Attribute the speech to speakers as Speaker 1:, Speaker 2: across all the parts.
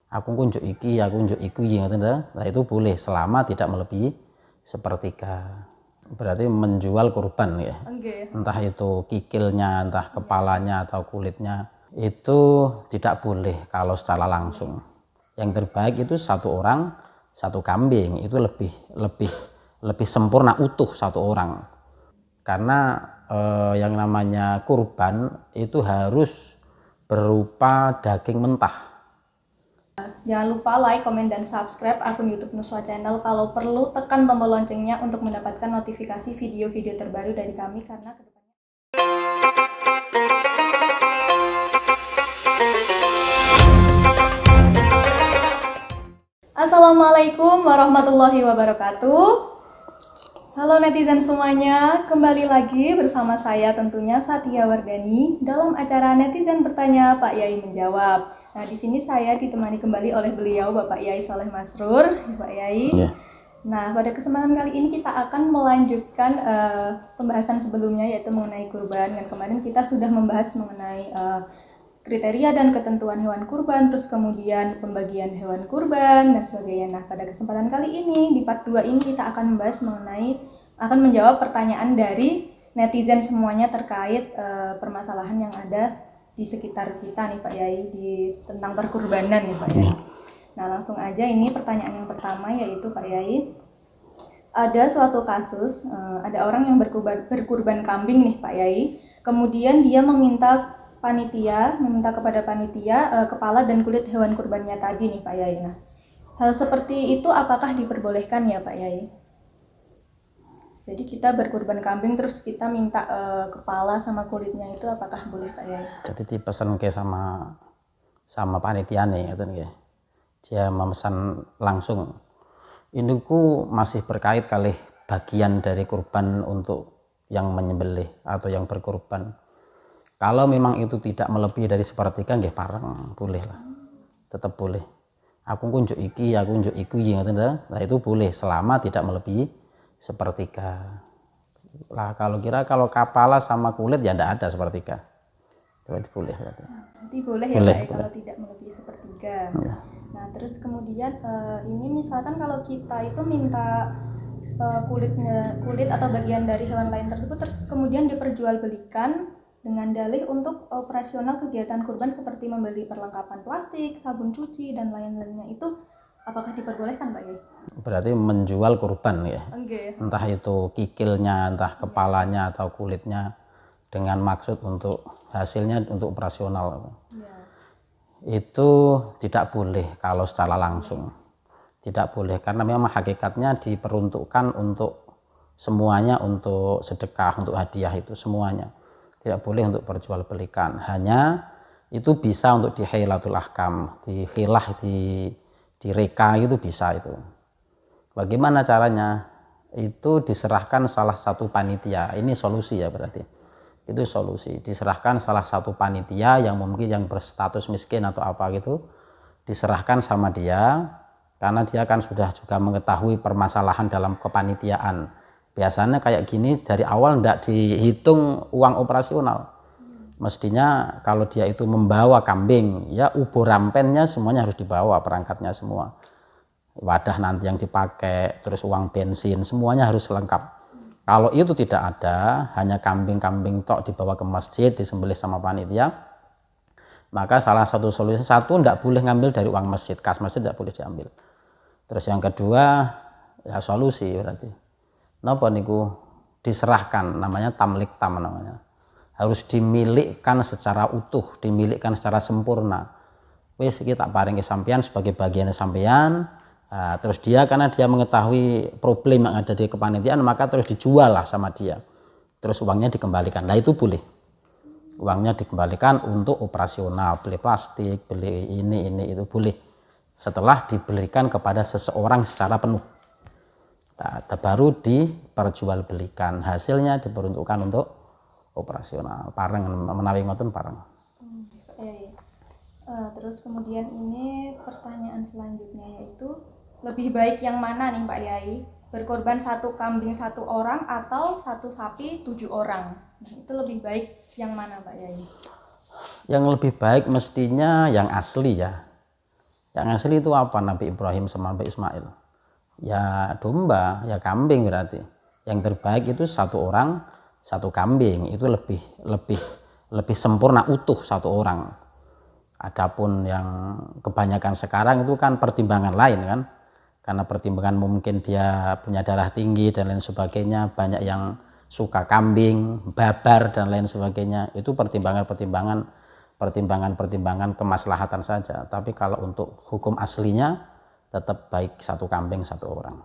Speaker 1: aku kunjuk iki, aku kunjuk iku, nah itu boleh selama tidak melebihi sepertiga. Berarti menjual kurban ya. Entah itu kikilnya, entah kepalanya atau kulitnya, itu tidak boleh kalau secara langsung. Yang terbaik itu satu orang satu kambing, itu lebih sempurna utuh satu orang. Karena yang namanya kurban itu harus berupa daging mentah.
Speaker 2: Jangan lupa like, komen, dan subscribe akun YouTube Nuswa Channel. Kalau perlu tekan tombol loncengnya untuk mendapatkan notifikasi video-video terbaru dari kami karena kedepannya. Assalamualaikum warahmatullahi wabarakatuh. Halo netizen semuanya, kembali lagi bersama saya tentunya Satya Wardani dalam acara Netizen Bertanya Pak Yai Menjawab. Nah, di sini saya ditemani kembali oleh beliau Bapak Yai Saleh Masrur, Pak Yai. Yeah. Nah, pada kesempatan kali ini kita akan melanjutkan pembahasan sebelumnya yaitu mengenai kurban. Dan kemarin kita sudah membahas mengenai kriteria dan ketentuan hewan kurban, terus kemudian pembagian hewan kurban dan sebagainya. Nah, pada kesempatan kali ini di part 2 ini kita akan membahas akan menjawab pertanyaan dari netizen semuanya terkait permasalahan yang ada di sekitar kita nih Pak Yai tentang perkurbanan nih Pak Yai. Nah, langsung aja ini pertanyaan yang pertama yaitu Pak Yai, ada suatu kasus ada orang yang berkurban kambing nih Pak Yai, kemudian dia meminta kepada panitia kepala dan kulit hewan kurbannya tadi nih Pak Yai. Nah, hal seperti itu apakah diperbolehkan ya Pak Yai? Jadi kita berkurban kambing terus kita minta kepala sama kulitnya, itu apakah boleh Pak Yai?
Speaker 1: Jadi dipesan ke sama panitia nih, dia memesan langsung. Ini ku masih berkait kali bagian dari kurban untuk yang menyembelih atau yang berkurban. Kalau memang itu tidak melebihi dari sepertiga, nggih pareng boleh lah, tetap boleh. Aku kunjuk iki, aku kunjuk iku, nah itu boleh selama tidak melebihi sepertiga. Lah kalau kepala sama kulit ya tidak ada sepertiga, berarti boleh.
Speaker 2: Nanti boleh ya boleh, Pak, boleh. Kalau tidak melebihi sepertiga. Ya. Nah terus kemudian ini misalkan kalau kita itu minta kulit atau bagian dari hewan lain tersebut terus kemudian diperjualbelikan dengan dalih untuk operasional kegiatan kurban seperti membeli perlengkapan plastik, sabun cuci, dan lain-lainnya, itu apakah diperbolehkan Pak Yai?
Speaker 1: Berarti menjual kurban ya. Entah itu kikilnya, entah kepalanya atau kulitnya dengan maksud untuk hasilnya untuk operasional. Ya. Itu tidak boleh kalau secara langsung. Tidak boleh karena memang hakikatnya diperuntukkan untuk semuanya, untuk sedekah, untuk hadiah, itu semuanya. Tidak boleh untuk perjualbelikan, hanya itu bisa untuk di hilatul ahkam, di hilah, di reka itu bisa itu. Bagaimana caranya? Itu diserahkan salah satu panitia. Ini solusi ya berarti. Itu solusi. Diserahkan salah satu panitia yang mungkin yang berstatus miskin atau apa gitu, diserahkan sama dia karena dia kan sudah juga mengetahui permasalahan dalam kepanitiaan. Biasanya kayak gini dari awal tidak dihitung uang operasional. Mestinya kalau dia itu membawa kambing, ya ubur rampennya semuanya harus dibawa, perangkatnya semua. Wadah nanti yang dipakai, terus uang bensin, semuanya harus lengkap. Kalau itu tidak ada, hanya kambing-kambing tok dibawa ke masjid, disembelih sama panitia, maka salah satu solusi, satu tidak boleh ngambil dari uang masjid, kas masjid tidak boleh diambil. Terus yang kedua, ya solusi berarti. Napa niku diserahkan, namanya tamlik tam namanya. Harus dimilikkan secara utuh, dimilikkan secara sempurna. Wis iki tak paring ke sampean sebagai bagian sampean. Nah, terus dia karena dia mengetahui problem yang ada di kepanitiaan, maka terus dijual lah sama dia. Terus uangnya dikembalikan. Nah itu boleh. Uangnya dikembalikan untuk operasional, beli plastik, beli ini itu boleh. Setelah diberikan kepada seseorang secara penuh. Nah, baru diperjualbelikan, hasilnya diperuntukkan untuk operasional. Pareng menawi ngoten pareng.
Speaker 2: Terus kemudian ini pertanyaan selanjutnya yaitu lebih baik yang mana nih Pak Yai? Berkorban satu kambing 1 orang atau satu sapi 7 orang? Itu lebih baik yang mana Pak Yai?
Speaker 1: Yang lebih baik mestinya yang asli ya. Yang asli itu apa Nabi Ibrahim sama Nabi Ismail? Ya domba, ya kambing berarti. Yang terbaik itu satu orang satu kambing, itu lebih sempurna utuh satu orang. Adapun yang kebanyakan sekarang itu kan pertimbangan lain kan, karena pertimbangan mungkin dia punya darah tinggi dan lain sebagainya, banyak yang suka kambing, babar dan lain sebagainya. Itu pertimbangan kemaslahatan saja. Tapi kalau untuk hukum aslinya tetap baik satu kambing satu orang.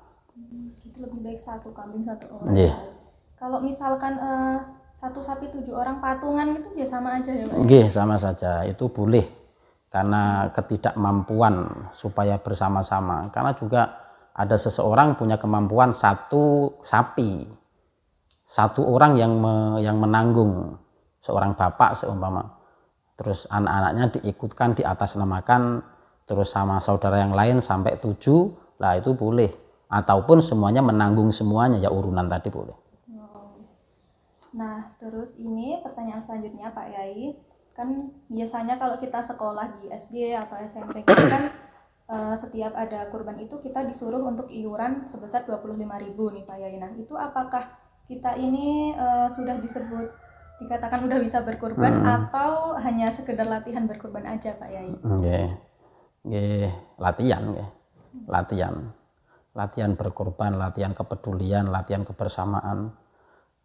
Speaker 2: Itu lebih baik satu kambing satu orang.
Speaker 1: Yeah.
Speaker 2: Kalau misalkan satu sapi 7 orang patungan itu ya sama aja ya Pak?
Speaker 1: Nggih, sama saja. Itu boleh. Karena ketidakmampuan supaya bersama-sama. Karena juga ada seseorang punya kemampuan satu sapi, satu orang yang menanggung, seorang bapak seumpama, terus anak-anaknya diikutkan diatasnamakan terus sama saudara yang lain sampai 7, lah itu boleh. Ataupun semuanya menanggung semuanya, ya urunan tadi boleh.
Speaker 2: Nah terus ini pertanyaan selanjutnya Pak Yai, kan biasanya kalau kita sekolah di SD atau SMP kita kan setiap ada kurban itu kita disuruh untuk iuran sebesar 25.000 nih Pak Yai. Nah itu apakah kita ini sudah dikatakan udah bisa berkurban atau hanya sekedar latihan berkurban aja Pak Yai?
Speaker 1: Latihan berkorban, latihan kepedulian, latihan kebersamaan.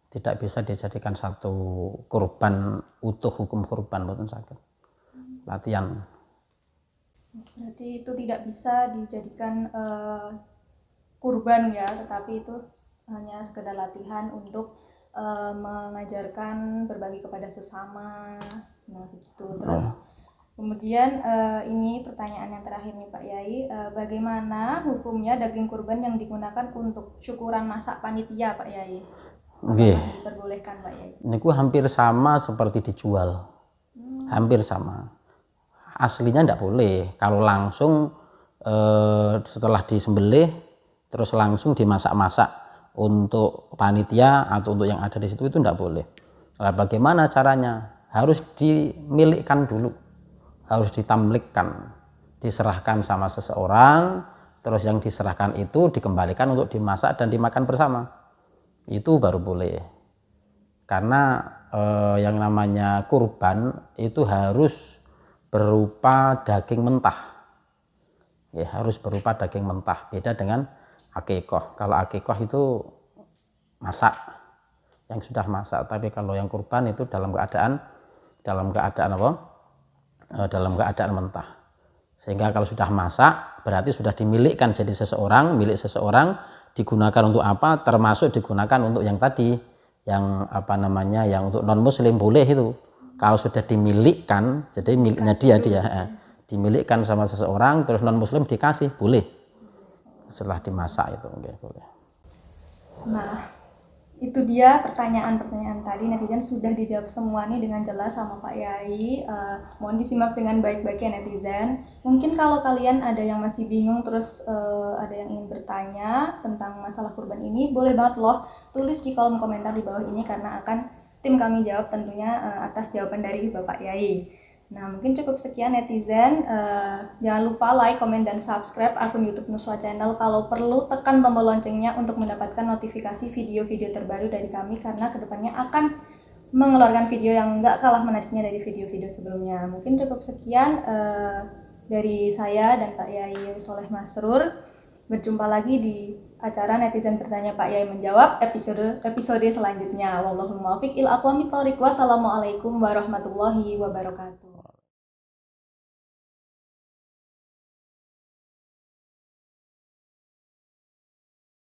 Speaker 1: Tidak bisa dijadikan satu kurban utuh, hukum kurban mboten saged. Latihan.
Speaker 2: Berarti itu tidak bisa dijadikan kurban ya, tetapi itu hanya sekedar latihan untuk mengajarkan berbagi kepada sesama. Nah gitu. Terus kemudian ini pertanyaan yang terakhir nih Pak Yai, bagaimana hukumnya daging kurban yang digunakan untuk syukuran masak panitia Pak Yai? Diperbolehkan Pak Yai?
Speaker 1: Niku hampir sama seperti dijual, hampir sama. Aslinya tidak boleh. Kalau langsung setelah disembelih terus langsung dimasak-masak untuk panitia atau untuk yang ada di situ itu tidak boleh. Nah, bagaimana caranya? Harus dimilikkan dulu, harus ditamlikkan, diserahkan sama seseorang, terus yang diserahkan itu dikembalikan untuk dimasak dan dimakan bersama. Itu baru boleh. Karena yang namanya kurban itu harus berupa daging mentah. Ya, harus berupa daging mentah. Beda dengan akikoh. Kalau akikoh itu masak, yang sudah masak. Tapi kalau yang kurban itu dalam keadaan apa? Dalam keadaan mentah. Sehingga kalau sudah masak berarti sudah dimilikkan jadi seseorang, milik seseorang, digunakan untuk apa? Termasuk digunakan untuk yang tadi, yang apa namanya, yang untuk non muslim boleh itu. Kalau sudah dimilikkan, jadi miliknya dia dimilikkan sama seseorang, terus non muslim dikasih, boleh. Setelah dimasak itu boleh.
Speaker 2: Nah itu dia pertanyaan-pertanyaan tadi, netizen sudah dijawab semua nih dengan jelas sama Pak Yai. Mohon disimak dengan baik-baik ya netizen. Mungkin kalau kalian ada yang masih bingung terus ada yang ingin bertanya tentang masalah kurban ini, boleh banget loh tulis di kolom komentar di bawah ini, karena akan tim kami jawab tentunya atas jawaban dari Bapak Yai. Nah mungkin cukup sekian netizen, jangan lupa like, komen, dan subscribe akun YouTube Nuswa Channel. Kalau perlu tekan tombol loncengnya untuk mendapatkan notifikasi video-video terbaru dari kami, karena kedepannya akan mengeluarkan video yang gak kalah menariknya dari video-video sebelumnya. Mungkin cukup sekian dari saya dan Pak Yai Soleh Masrur. Berjumpa lagi di acara Netizen Bertanya Pak Yai Menjawab episode selanjutnya. Wallahul muwaffiq ila aqwamit thoriq. Wassalamualaikum warahmatullahi wabarakatuh.